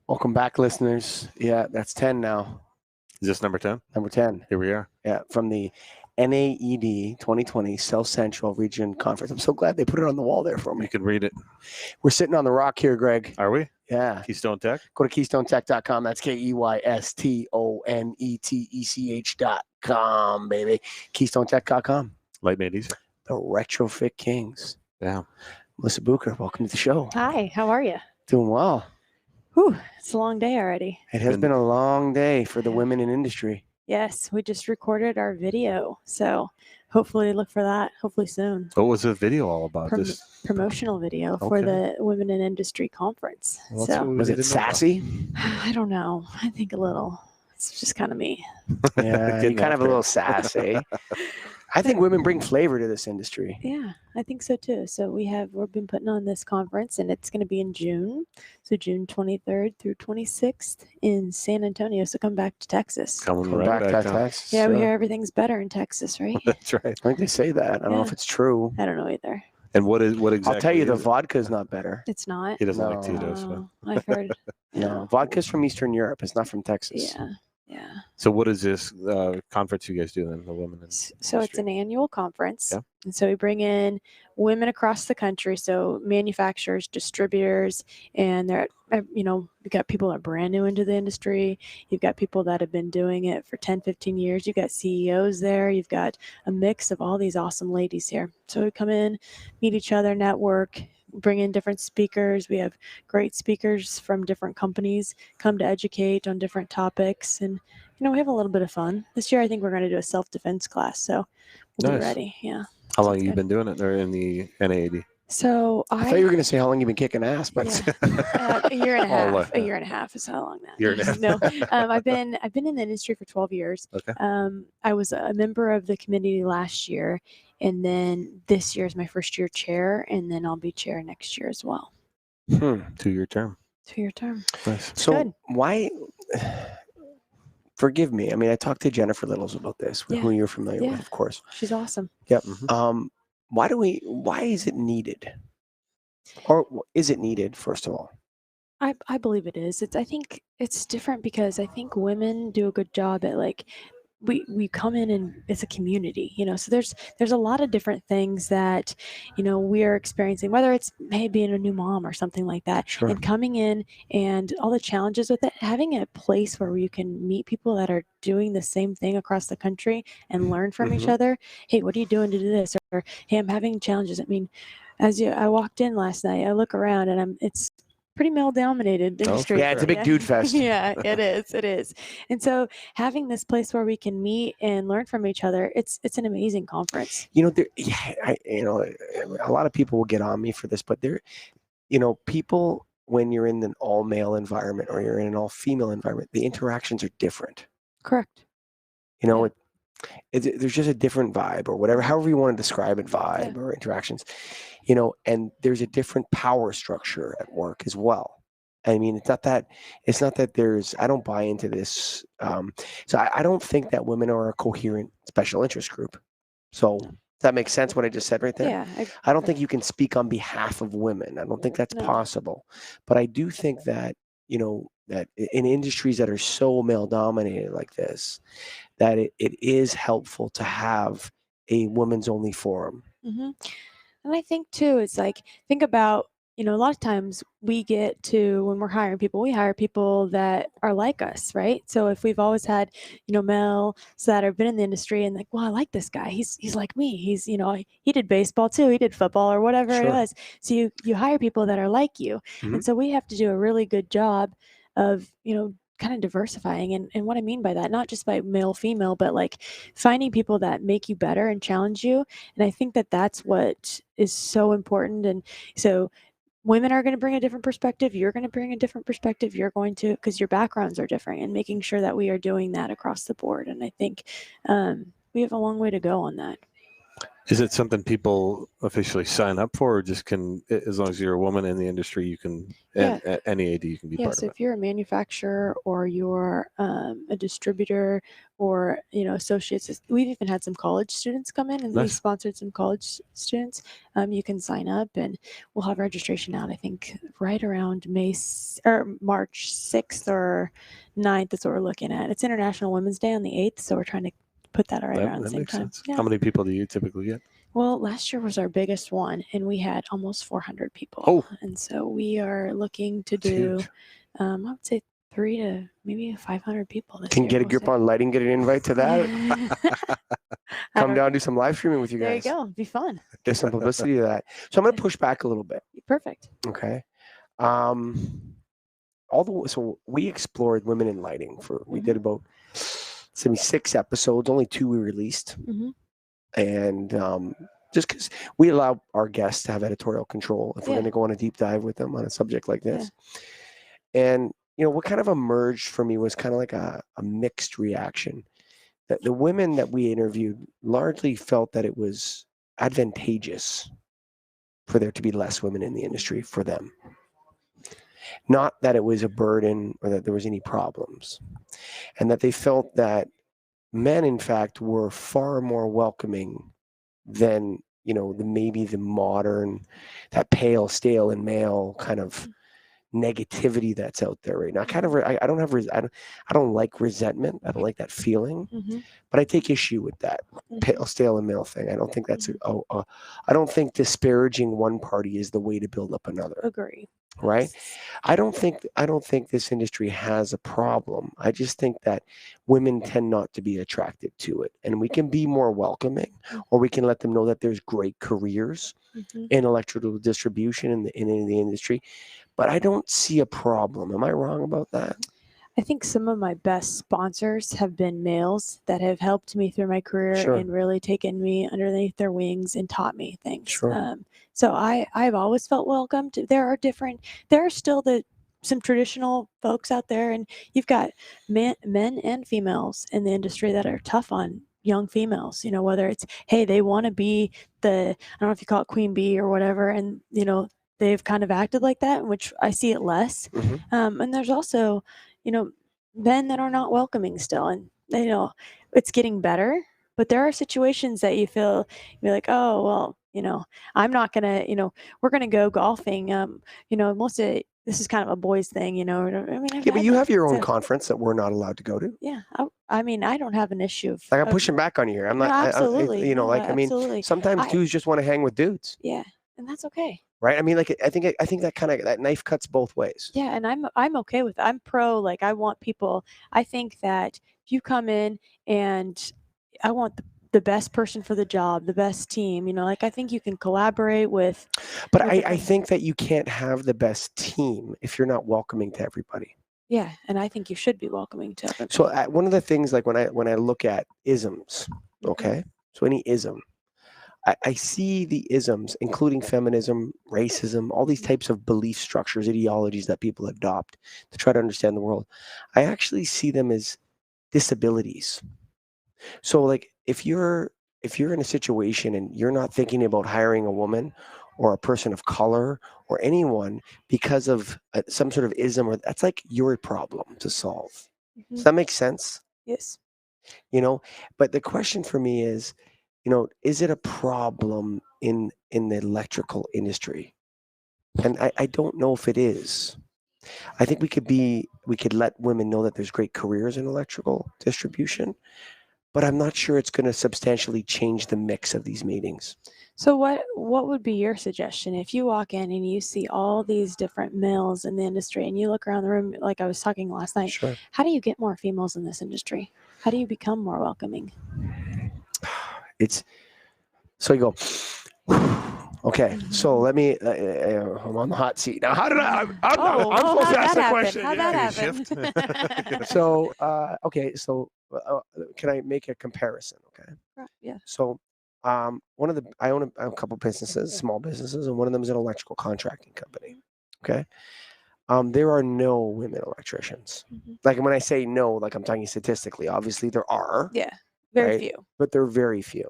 Welcome back, listeners. Yeah, that's 10 now. Is this number 10? Number 10. Here we are. Yeah, from the NAED 2020 South Central Region Conference. I'm so glad they put it on the wall there for me. You can read it. We're sitting on the rock here, Greg. Are we? Yeah. Keystone Tech? Go to KeystoneTech.com. That's KeystoneTech.com, baby. KeystoneTech.com. Light made easy. The Retrofit Kings. Yeah. Melissa Bucher, welcome to the show. Hi, how are you? Doing well. Whew, it's a long day already. It has been a long day for the women in industry. Yes, we just recorded our video, so hopefully look for that, hopefully soon. What was the video all about? Promotional video for the Women in Industry Conference. Well, so Was it sassy? I don't know. I think a little. It's just kind of me. Yeah, you're kind of a little sassy. I think women bring flavor to this industry. Yeah, I think so too. So we've been putting on this conference, and it's going to be in June. So June 23rd through 26th in San Antonio. So come back to Texas. Coming right back to Texas. Yeah, we hear everything's better in Texas, right? That's right. I think they say that. I don't know if it's true. I don't know either. And what exactly? I'll tell you, the is it? vodka's not better. It's not. He doesn't like No. Tito's. So. I've heard. No, vodka's from Eastern Europe. It's not from Texas. Yeah. Yeah. So what is this conference you guys do then? The women in So it's an annual conference. Yeah. And so we bring in women across the country. So manufacturers, distributors, and they're, you've got people that are brand new into the industry. You've got people that have been doing it for 10, 15 years. You've got CEOs there. You've got a mix of all these awesome ladies here. So we come in, meet each other, network, bring in different speakers. We have great speakers from different companies come to educate on different topics. And, we have a little bit of fun. This year, I think we're going to do a self-defense class. So we'll be ready. Yeah. How long have you been doing it there in the NAED? So I thought you were going to say how long you've been kicking ass, but a year and a half. A year and a half is how long that. Year and a half. No, I've been in the industry for 12 years. Okay. I was a member of the committee last year, and then this year is my first year chair, and then I'll be chair next year as well. 2-year term. 2-year term. Nice. So Good. why? Forgive me. I mean, I talked to Jennifer Littles about this, who you're familiar with, of course. She's awesome. Yep. Mm-hmm. Why is it needed? Or is it needed, first of all? I believe it is. I think it's different because I think women do a good job at we come in and it's a community, so there's a lot of different things that, we are experiencing, whether it's maybe being a new mom or something like that. Sure. And coming in and all the challenges with it, having a place where you can meet people that are doing the same thing across the country and learn from each other. Hey, what are you doing to do this? Or, hey, I'm having challenges. I mean, I walked in last night, I look around and it's pretty male dominated industry. Yeah, it's a big dude fest. Yeah, it is. And so having this place where we can meet and learn from each other, it's an amazing conference. A lot of people will get on me for this, but people, when you're in an all male environment or you're in an all female environment, the interactions are different. Correct. There's just a different vibe or whatever, however you want to describe it, vibe or interactions, and there's a different power structure at work as well. I mean, it's not that I don't buy into this. So I don't think that women are a coherent special interest group. So does that make sense what I just said right there? Yeah. I don't think you can speak on behalf of women. I don't think that's possible. But I do think that, that in industries that are so male dominated like this, that it is helpful to have a women's only forum. Mm-hmm. And I think too, it's think about, a lot of times we get to, when we're hiring people, we hire people that are like us, right? So if we've always had, males that have been in the industry and well, I like this guy. He's like me. He's, he did baseball too. He did football or whatever it was. So you hire people that are like you. Mm-hmm. And so we have to do a really good job of, kind of diversifying. And what I mean by that, not just by male, female, but finding people that make you better and challenge you. And I think that that's what is so important. And so women are going to bring a different perspective. You're going to bring a different perspective. You're going to, because your backgrounds are different, and making sure that we are doing that across the board. And I think we have a long way to go on that. Is it something people officially sign up for, or just can, as long as you're a woman in the industry, you can, Yeah. at NAED, you can be Yeah, part so of it? if you're a manufacturer or you're a distributor or associates, we've even had some college students come in and we Nice. sponsored some college students. You can sign up and we'll have registration out. I think right around March 6th or 9th is what we're looking at. It's International Women's Day on the 8th, so we're trying to put that right around the That same makes time. sense. Yeah. How many people do you typically get? Well, last year was our biggest one, and we had almost 400 people. Oh. And so we are looking to That's do, huge. I would say 300 to maybe 500 people this Can year. get a We'll grip see. on lighting, get an invite to that. I Come don't down, know. do some live streaming with you There you guys. go. Be fun. Get some publicity to that. So I'm going to push back a little bit. Perfect. Okay. So we explored women in lighting we did about 6 episodes, only 2 we released. Mhm. And just because we allow our guests to have editorial control if we're Yeah. going to go on a deep dive with them on a subject like this. And, what kind of emerged for me was kind of like a mixed reaction. That the women that we interviewed largely felt that it was advantageous for there to be less women in the industry for them. Not that it was a burden or that there was any problems. And that they felt that men, in fact, were far more welcoming than, maybe the modern, that pale, stale, and male kind of negativity that's out there right now. I don't like resentment. I don't like that feeling, but I take issue with that pale, stale, and male thing. I don't think that's I don't think disparaging one party is the way to build up another. Agree. Right? I don't think this industry has a problem. I just think that women tend not to be attracted to it, and we can be more welcoming, or we can let them know that there's great careers in electrical distribution in the industry. But I don't see a problem. Am I wrong about that? I think some of my best sponsors have been males that have helped me through my career and really taken me underneath their wings and taught me things. Sure. So I've always felt welcomed. There are still some traditional folks out there, and you've got men and females in the industry that are tough on young females, whether it's, hey, they want to be I don't know if you call it queen bee or whatever, and they've kind of acted like that, which I see it less. And there's also men that are not welcoming still, and it's getting better, but there are situations that you're like, oh well, I'm not gonna, we're gonna go golfing. Most of this is kind of a boys thing, I mean, but you have your own conference that we're not allowed to go to. Yeah, I mean, I don't have an issue of I'm pushing back on you here. I'm not. absolutely. I mean, sometimes dudes just want to hang with dudes. Yeah, and that's okay. Right. I mean, I think that knife cuts both ways. Yeah, and I'm okay with it. I'm pro. Like, I want people. I think that if you come in and I want the best person for the job, the best team. I think you can collaborate with. But I think that you can't have the best team if you're not welcoming to everybody. Yeah, and I think you should be welcoming to everybody. So one of the things, like when I look at isms, okay, so any ism. I see the isms, including feminism, racism, all these types of belief structures, ideologies that people adopt to try to understand the world. I actually see them as disabilities. So, like, if you're in a situation and you're not thinking about hiring a woman or a person of color or anyone because of some sort of ism, or that's like your problem to solve. Does that make sense? Yes. But the question for me is, is it a problem in the electrical industry? And I don't know if it is. I think we could let women know that there's great careers in electrical distribution, but I'm not sure it's going to substantially change the mix of these meetings. So what would be your suggestion if you walk in and you see all these different males in the industry and you look around the room, like I was talking last night? Sure. How do you get more females in this industry? How do you become more welcoming? So you go, okay, so let me, I'm on the hot seat. Now, how did I'm supposed to ask the question. How'd that happen? So, okay, so can I make a comparison? Okay. Yeah. So, I own a couple businesses, small businesses, and one of them is an electrical contracting company. Okay. There are no women electricians. Like, when I say no, like, I'm talking statistically, obviously there are. Yeah. Very right? few. But they're very few.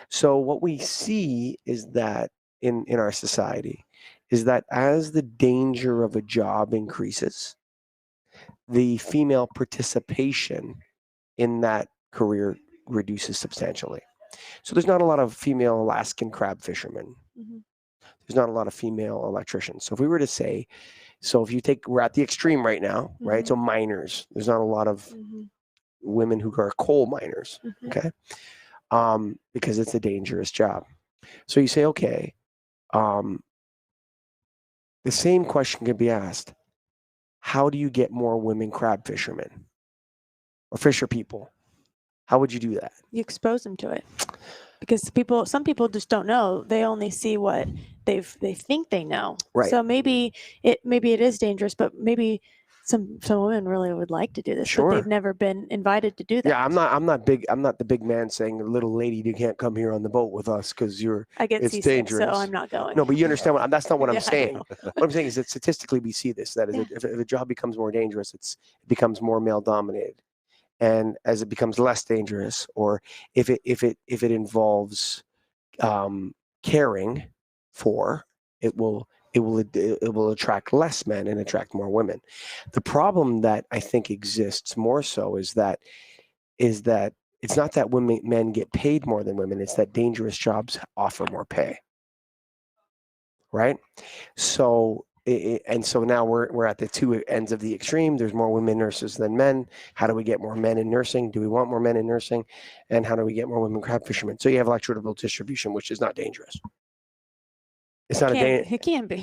So what we see is that in our society is that as the danger of a job increases, the female participation in that career reduces substantially. So there's not a lot of female Alaskan crab fishermen. Mm-hmm. There's not a lot of female electricians. So if we were to say, so if you take, we're at the extreme right now, right? Mhm. So miners, there's not a lot of Mm-hmm. women who are coal miners, Mm-hmm. okay? Because it's a dangerous job. So you say, okay, the same question could be asked: how do you get more women crab fishermen or fisher people? How would you do that? You expose them to it, because some people just don't know. They only see what they think they know. Right. So maybe it is dangerous, but maybe some women really would like to do this, Sure. but they've never been invited to do that. Yeah, I'm not the big man saying, little lady, you can't come here on the boat with us because I get it's seasick, dangerous. so I'm not going. No, but you understand that's not what Yeah, I'm I saying. know. What I'm saying is that statistically we see this, that is, Yeah. if a job becomes more dangerous, it becomes more male dominated. And as it becomes less dangerous, or if it involves caring for, it will attract less men and attract more women. The problem that I think exists more so is that it's not that men get paid more than women, it's that dangerous jobs offer more pay. Right? So and so now we're at the two ends of the extreme. There's more women nurses than men. How do we get more men in nursing? Do we want more men in nursing? And how do we get more women crab fishermen? So you have electrical distribution, which is not dangerous. It's not It can be.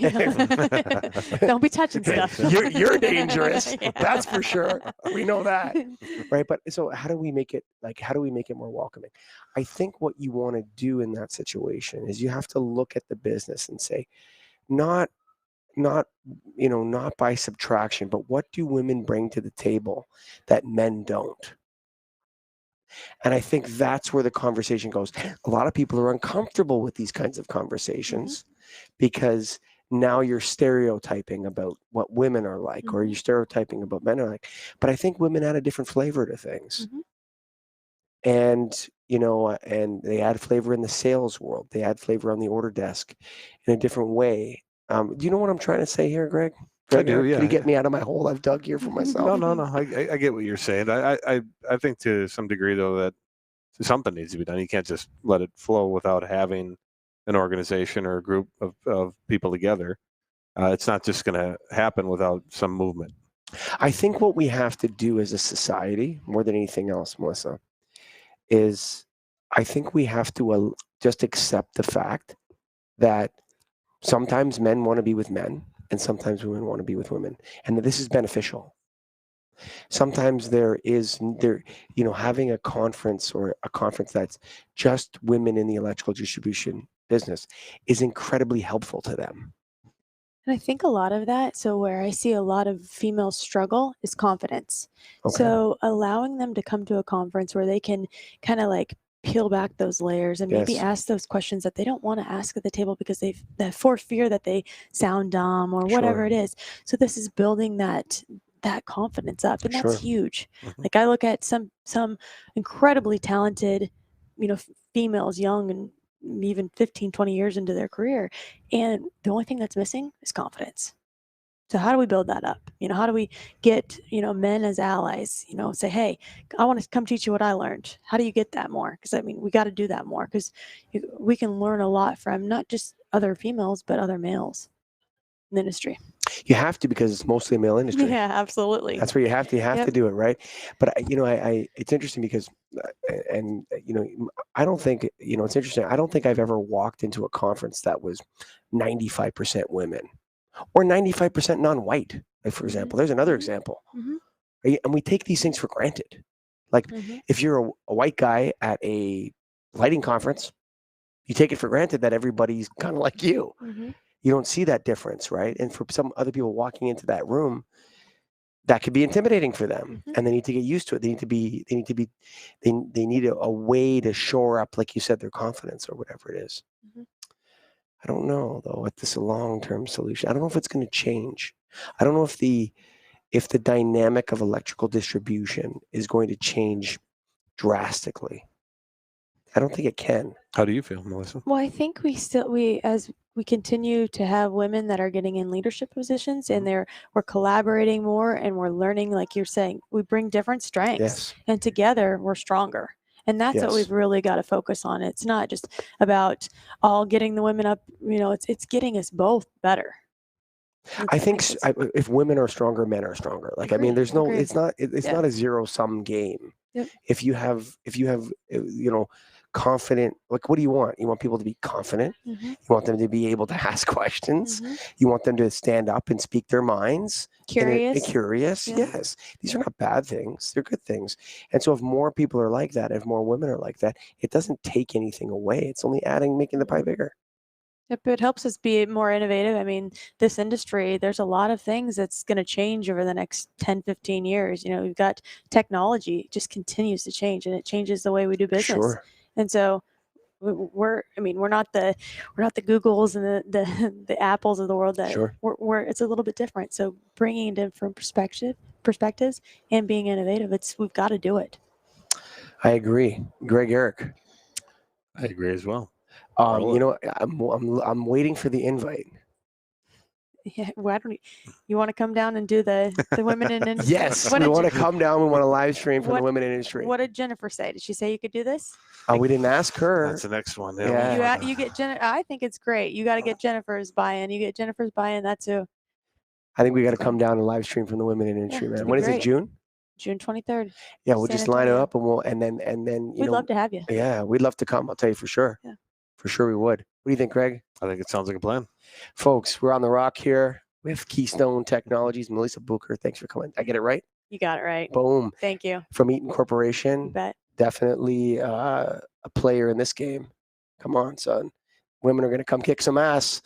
Don't be touching stuff. You're dangerous. Yeah. That's for sure. We know that. Right. But so how do we make it more welcoming? I think what you want to do in that situation is you have to look at the business and say, not by subtraction, but what do women bring to the table that men don't? And I think that's where the conversation goes. A lot of people are uncomfortable with these kinds of conversations because now you're stereotyping about what women are like, or you're stereotyping about men are like. But I think women add a different flavor to things. And, and they add flavor in the sales world. They add flavor on the order desk in a different way. Do you know what I'm trying to say here, Greg? I do, yeah. Can you get me out of my hole I've dug here for myself? No. I get what you're saying. I think to some degree, though, that something needs to be done. You can't just let it flow without having an organization or a group of people together. It's not just going to happen without some movement. I think what we have to do as a society, more than anything else, Melissa, is I think we have to just accept the fact that sometimes men want to be with men and sometimes women want to be with women, and that this is beneficial. Sometimes having a conference that's just women in the electrical distribution business is incredibly helpful to them. And I think a lot of that, so where I see a lot of females struggle is confidence. Okay. So allowing them to come to a conference where they can kind of like peel back those layers and maybe Yes. ask those questions that they don't want to ask at the table because for fear that they sound dumb or whatever Sure. it is. So this is building that confidence up, and that's Sure. huge. Mhm. Like I look at some incredibly talented, females, young and even 15, 20 years into their career, and the only thing that's missing is confidence. So how do we build that up? How do we get, men as allies, say, hey, I want to come teach you what I learned. How do you get that more? Because we got to do that more, because we can learn a lot from not just other females, but other males in the industry. You have to, because it's mostly a male industry. Yeah, absolutely. That's where you have to Yep. do it, right? But it's interesting because, I don't think, it's interesting. I don't think I've ever walked into a conference that was 95% women or 95% non-white. Like, for example, there's another example. And we take these things for granted. Like, if you're a white guy at a lighting conference, you take it for granted that everybody's kind of like you. You don't see that difference, right? And for some other people walking into that room, that could be intimidating for them, and they need to get used to it. They need a way to shore up, like you said, their confidence or whatever it is. I don't know though if this is a long-term solution. I don't know if it's going to change. I don't know if the dynamic of electrical distribution is going to change drastically. I don't think it can. How do you feel, Melissa? Well, I think as we continue to have women that are getting in leadership positions and we're collaborating more and we're learning, like you're saying, we bring different strengths Yes. and together we're stronger. And that's what Yes. we've really got to focus on. It's not just about all getting the women up, it's getting us both better. I think if women are stronger, men are stronger. Like, I mean, there's no, Agreed. it's not a zero-sum game. Yep. If you have, confident, like, what do you want? You want people to be confident. Mhm. You want them to be able to ask questions. Mhm. You want them to stand up and speak their minds. Curious. Curious. Yeah. Yes. These are not bad things. They're good things. And so if more people are like that, if more women are like that, it doesn't take anything away. It's only making the pie bigger. Yep, it helps us be more innovative. I mean, this industry, there's a lot of things that's going to change over the next 10, 15 years. We've got technology just continues to change and it changes the way we do business. Sure. And so we're not the Googles and the Apples of the world that Sure. it's a little bit different. So bringing in different perspectives and being innovative, we've got to do it. I agree. Greg, Ehrich. I agree as well. I'm waiting for the invite. Yeah, why don't you want to come down and do the women in industry? Yes, we want to come down. We want to live stream from the women in industry. What did Jennifer say? Did she say you could do this? We didn't ask her. That's the next one. Yeah. You get I think it's great. You got to get Jennifer's buy-in. You get Jennifer's buy-in. That's who. I think we got to come down and live stream from the women in industry, man. When is it? June? June 23rd. Yeah, we'll just line it up and then we'd love to have you. Yeah, we'd love to come. I'll tell you for sure. Yeah. For sure we would. What do you think, Greg? I think it sounds like a plan. Folks, we're on the rock here with Keystone Technologies. Melissa Bucher, thanks for coming. I get it right? You got it right. Boom. Thank you. From Eaton Corporation. You bet. Definitely a player in this game. Come on, son. Women are going to come kick some ass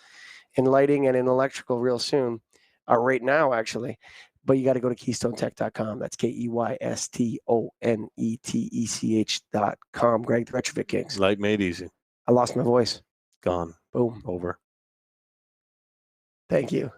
in lighting and in electrical real soon. Right now, actually. But you got to go to KeystoneTech.com. That's KeystoneTech.com. Greg, the Retrofit Kings. Light made easy. I lost my voice. Gone. Boom. Over. Thank you.